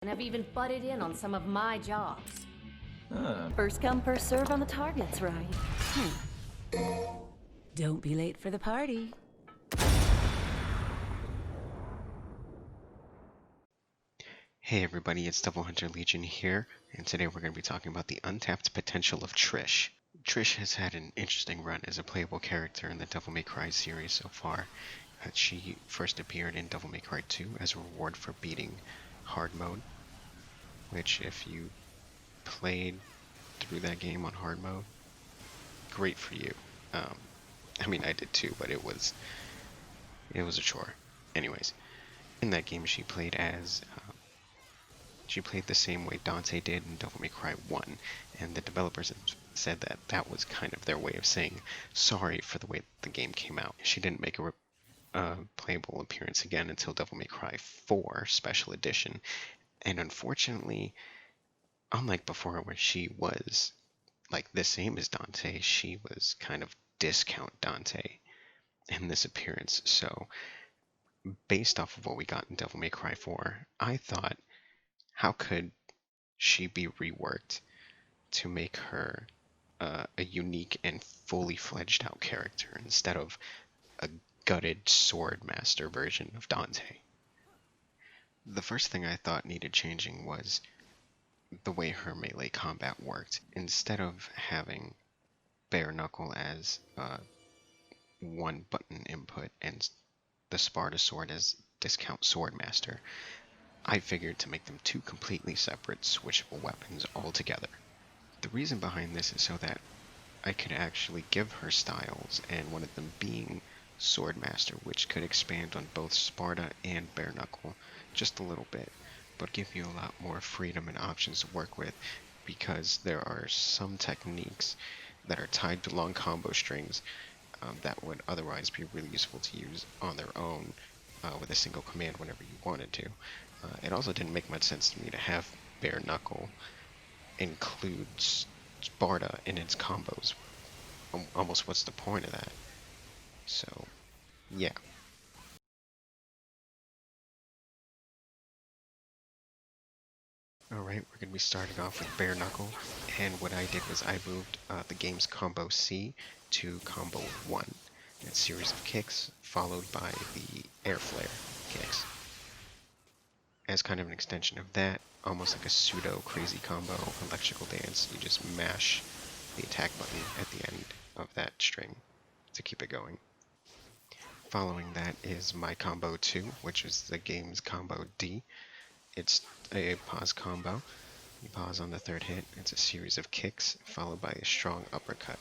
and have even butted in on some of my jobs. First come, first serve on the targets, right? Don't be late for the party. Hey everybody, it's Devil Hunter Legion here, and today we're going to be talking about the untapped potential of Trish. Trish has had an interesting run as a playable character in the Devil May Cry series so far. She first appeared in Devil May Cry 2 as a reward for beating hard mode, which if you played through that game on hard mode, great for you. I mean, I did too, but it was a chore. Anyways, in that game she played as she played the same way Dante did in Devil May Cry 1, and the developers said that that was kind of their way of saying sorry for the way the game came out. She didn't make a playable appearance again until Devil May Cry 4 Special Edition, and unfortunately, unlike before where she was like the same as Dante, she was kind of discount Dante in this appearance. So based off of what we got in Devil May Cry 4, I thought, how could she be reworked to make her a unique and fully fledged out character instead of a gutted sword master version of Dante? The first thing I thought needed changing was the way her melee combat worked. Instead of having bare knuckle as one button input and the Sparta sword as discount sword master, I figured to make them two completely separate switchable weapons altogether. The reason behind this is so that I could actually give her styles, and one of them being Swordmaster, which could expand on both Sparta and Bare Knuckle just a little bit, but give you a lot more freedom and options to work with, because there are some techniques that are tied to long combo strings that would otherwise be really useful to use on their own with a single command whenever you wanted to. It also didn't make much sense to me to have Bare Knuckle include Sparta in its combos. Almost what's the point of that? So, yeah. Alright, we're going to be starting off with Bare Knuckle, and what I did was I moved the game's Combo C to Combo 1. That series of kicks, followed by the Air Flare kicks. As kind of an extension of that, almost like a pseudo crazy combo electrical dance, you just mash the attack button at the end of that string to keep it going. Following that is my combo 2, which is the game's combo D. It's a pause combo. You pause on the third hit, it's a series of kicks followed by a strong uppercut.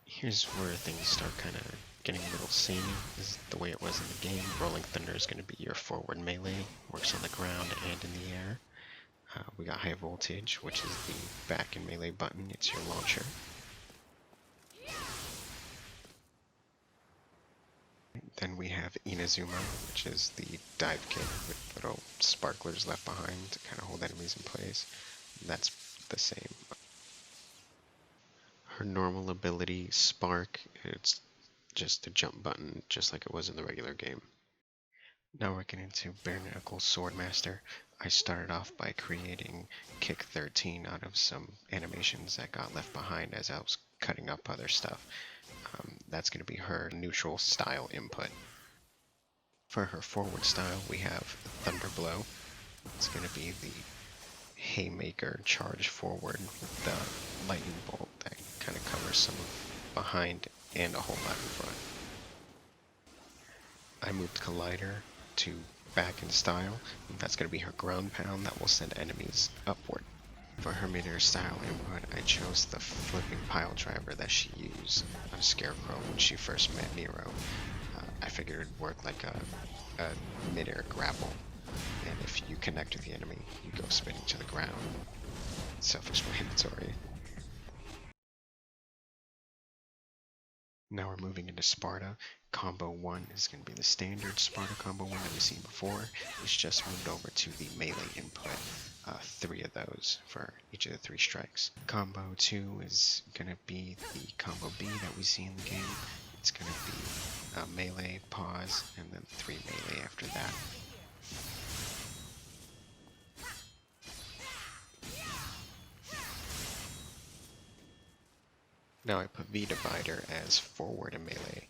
Here's where things start kind of getting a little samey, is the way it was in the game. Rolling Thunder is going to be your forward melee, works on the ground and in the air. We got High Voltage, which is the back and melee button, it's your launcher. Then we have Inazuma, which is the dive kick with little sparklers left behind to kind of hold enemies in place. That's the same. Her normal ability, Spark, it's just a jump button, just like it was in the regular game. Now we're getting into Bare Knuckle Swordmaster. I started off by creating Kick 13 out of some animations that got left behind as I was cutting up other stuff. That's going to be her neutral style input. For her forward style, we have Thunder Blow. It's going to be the haymaker charge forward with the lightning bolt that kind of covers some of behind and a whole lot in front. I moved Collider to back in style, and that's going to be her ground pound that will send enemies upward. For her mid-air style input, I chose the flipping pile driver that she used on Scarecrow when she first met Nero. I figured it would work like a mid-air grapple, and if you connect with the enemy, you go spinning to the ground. Self-explanatory. Now we're moving into Sparta. Combo 1 is going to be the standard Sparta combo 1 that we've seen before. It's just moved over to the melee input. 3 of those for each of the 3 strikes. Combo 2 is going to be the combo B that we see in the game. It's going to be a melee, pause, and then 3 melee after that. Now I put V Divider as forward and melee.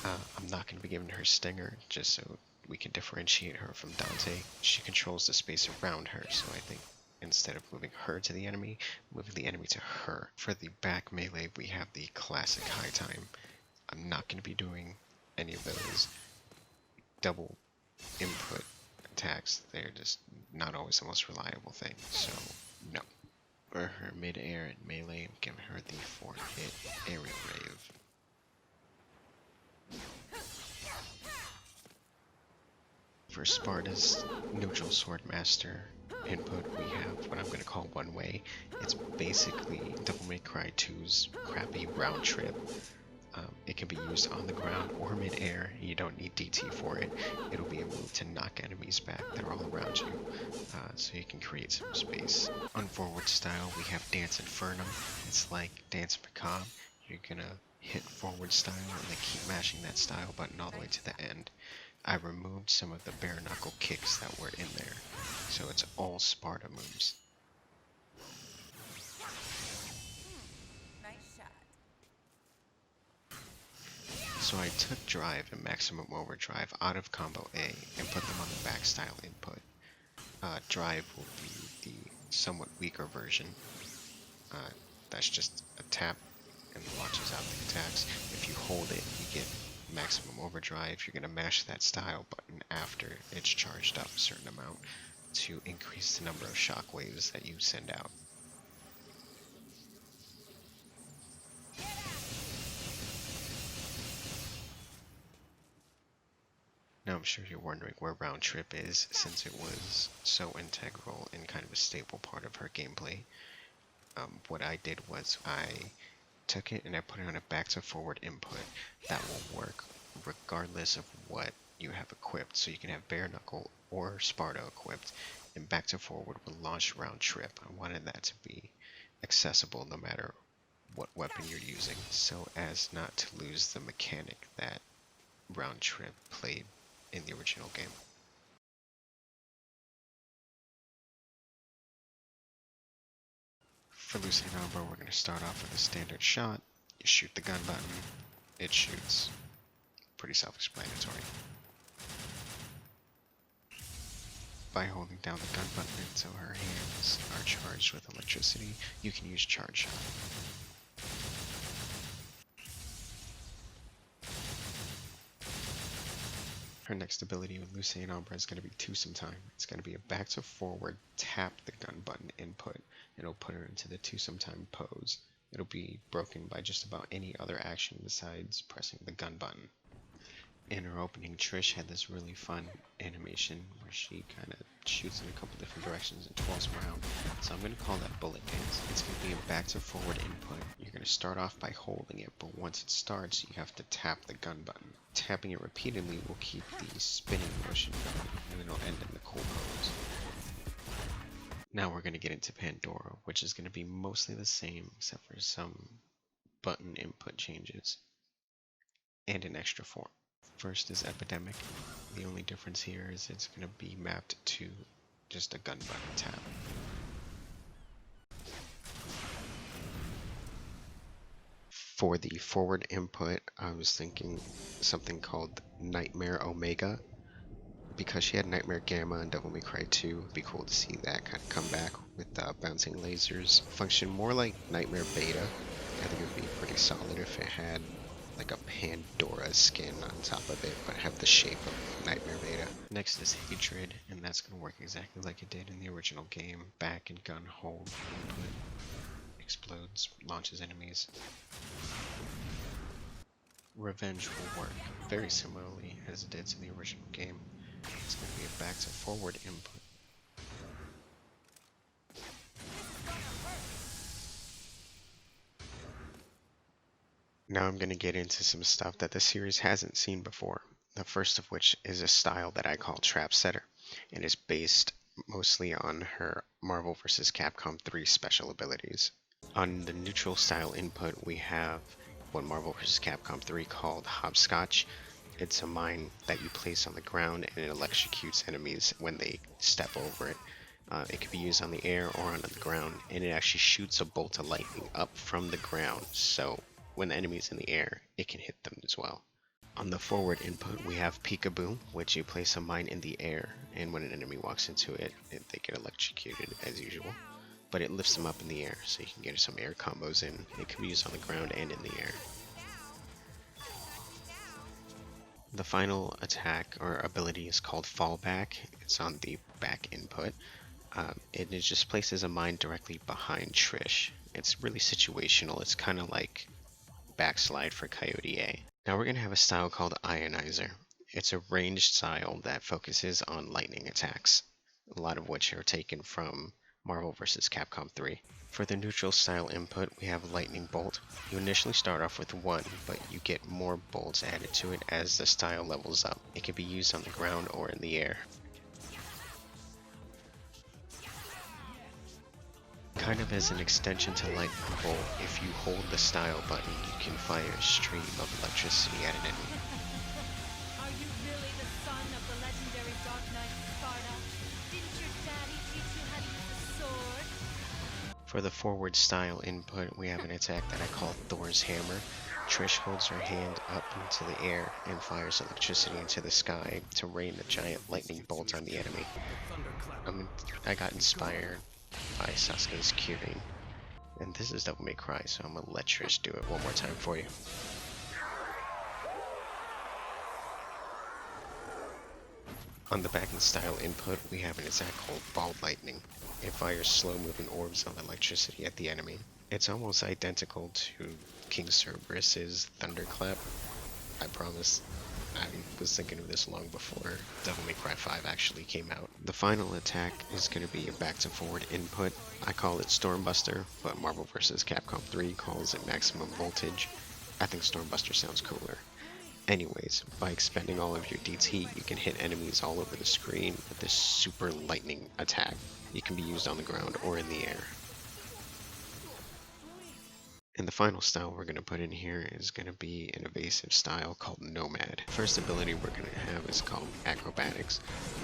I'm not going to be giving her Stinger, just so we can differentiate her from Dante. She controls the space around her, so I think instead of moving her to the enemy, moving the enemy to her. For the back melee, we have the classic high time. I'm not going to be doing any of those double input attacks. They're just not always the most reliable thing, so no. For her mid-air and melee, I'm giving her the 4-hit aerial rave. For Sparta's neutral sword master input, we have what I'm going to call one way. It's basically Devil May Cry 2's crappy round trip. It can be used on the ground or mid-air. You don't need DT for it. It'll be a move to knock enemies back that are all around you, so you can create some space. On forward style, we have Dance Infernum. It's like Dance Macabre. You're gonna hit forward style and then keep mashing that style button all the way to the end. I removed some of the bare knuckle kicks that were in there, so it's all Sparta moves. So I took Drive and Maximum Overdrive out of Combo A and put them on the back style input. Drive will be the somewhat weaker version. That's just a tap and launches out the attacks. If you hold it, you get Maximum Overdrive. You're going to mash that style button after it's charged up a certain amount to increase the number of shockwaves that you send out. Now I'm sure you're wondering where Round Trip is, since it was so integral and kind of a staple part of her gameplay. What I did was I took it and I put it on a back to forward input that will work regardless of what you have equipped. So you can have Bare Knuckle or Sparta equipped, and back to forward will launch Round Trip. I wanted that to be accessible no matter what weapon you're using, so as not to lose the mechanic that Round Trip played in the original game. For Lucy and Umbra, we're going to start off with a standard shot. You shoot the gun button, it shoots. Pretty self-explanatory. By holding down the gun button until her hands are charged with electricity, you can use Charge Shot. Her next ability with Lucy and Umbra is going to be Twosome Time. It's going to be a back to forward tap the gun button input. It'll put her into the Twosome Time pose. It'll be broken by just about any other action besides pressing the gun button. In her opening, Trish had this really fun animation where she kind of shoots in a couple different directions and twirls around. So I'm going to call that Bullet Dance. It's going to be a back to forward input. You're going to start off by holding it, but once it starts, you have to tap the gun button. Tapping it repeatedly will keep the spinning motion going, and then it'll end in the cool pose. Now we're going to get into Pandora, which is going to be mostly the same except for some button input changes and an extra form. First is Epidemic. The only difference here is it's going to be mapped to just a gun button tap. For the forward input, I was thinking something called Nightmare Omega. Because she had Nightmare Gamma and Devil May Cry 2, it'd be cool to see that kind of come back with bouncing lasers. Function more like Nightmare Beta. I think it would be pretty solid if it had like a Pandora skin on top of it, but have the shape of Nightmare Beta. Next is Hatred, and that's going to work exactly like it did in the original game. Back and gun hold, input, explodes, launches enemies. Revenge will work very similarly as it did to the original game. It's going to be a back to forward input. Now I'm going to get into some stuff that the series hasn't seen before. The first of which is a style that I call Trap Setter, and is based mostly on her Marvel vs. Capcom 3 special abilities. On the neutral style input, we have one Marvel vs. Capcom 3 called Hopscotch. It's a mine that you place on the ground and it electrocutes enemies when they step over it. It can be used on the air or on the ground, and it actually shoots a bolt of lightning up from the ground, so when the enemy's in the air, it can hit them as well. On the forward input, we have Peekaboo, which you place a mine in the air, and when an enemy walks into it, they get electrocuted as usual. But it lifts them up in the air, so you can get some air combos in. It can be used on the ground and in the air. The final attack or ability is called Fallback. It's on the back input. It just places a mine directly behind Trish. It's really situational. It's kind of like Backslide for Coyote A. Now we're going to have a style called Ionizer. It's a ranged style that focuses on lightning attacks, a lot of which are taken from Marvel vs. Capcom 3. For the neutral style input, we have Lightning Bolt. You initially start off with one, but you get more bolts added to it as the style levels up. It can be used on the ground or in the air. Kind of as an extension to Lightning Bolt, if you hold the style button, you can fire a stream of electricity at an enemy. Are you really the son of the legendary Dark Knight Sparta? Didn't your daddy teach you how to use a sword? For the forward style input, we have an attack that I call Thor's Hammer. Trish holds her hand up into the air and fires electricity into the sky to rain a giant lightning bolt on the enemy. I got inspired by Sasuke's curing, and this is Devil May Cry, so I'm gonna let Trish do it one more time for you. On the backing style input, we have an attack called Ball Lightning. It fires slow-moving orbs of electricity at the enemy. It's almost identical to King Cerberus's Thunderclap. I promise. I was thinking of this long before Devil May Cry 5 actually came out. The final attack is going to be a back to forward input. I call it Stormbuster, but Marvel vs. Capcom 3 calls it Maximum Voltage. I think Stormbuster sounds cooler. Anyways, by expending all of your DT, you can hit enemies all over the screen with this super lightning attack. It can be used on the ground or in the air. And the final style we're going to put in here is going to be an evasive style called Nomad. First ability we're going to have is called Acrobatics.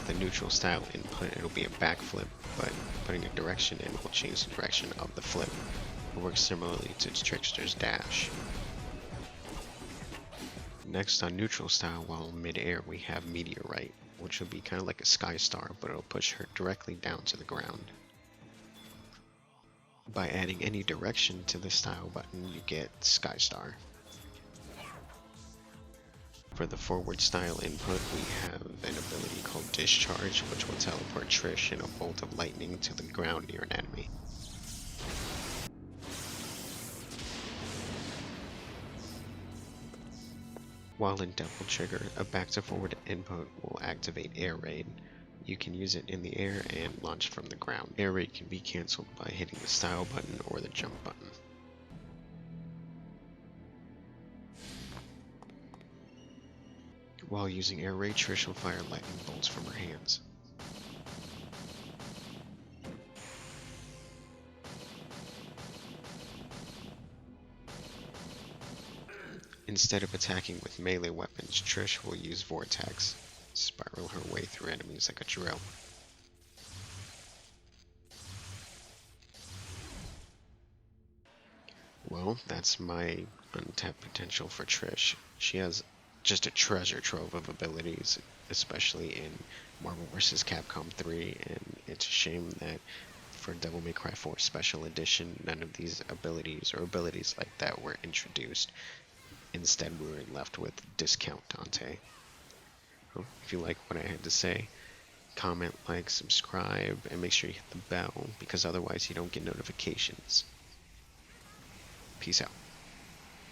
The neutral style input, it'll be a backflip, but putting a direction in will change the direction of the flip. It works similarly to Trickster's Dash. Next on neutral style, while mid-air, we have Meteorite, which will be kind of like a Sky Star, but it'll push her directly down to the ground. By adding any direction to the style button, you get Sky Star. For the forward style input, we have an ability called Discharge, which will teleport Trish in a bolt of lightning to the ground near an enemy. While in Double Trigger, a back to forward input will activate Air Raid. You can use it in the air and launch from the ground. Air Raid can be cancelled by hitting the style button or the jump button. While using Air Raid, Trish will fire lightning bolts from her hands. Instead of attacking with melee weapons, Trish will use Vortex, spiral her way through enemies like a drill. Well, that's my untapped potential for Trish. She has just a treasure trove of abilities, especially in Marvel vs. Capcom 3, and it's a shame that for Devil May Cry 4 Special Edition, none of these abilities or abilities like that were introduced. Instead, we were left with Discount Dante. Well, if you like what I had to say, comment, like, subscribe, and make sure you hit the bell, because otherwise you don't get notifications. Peace out.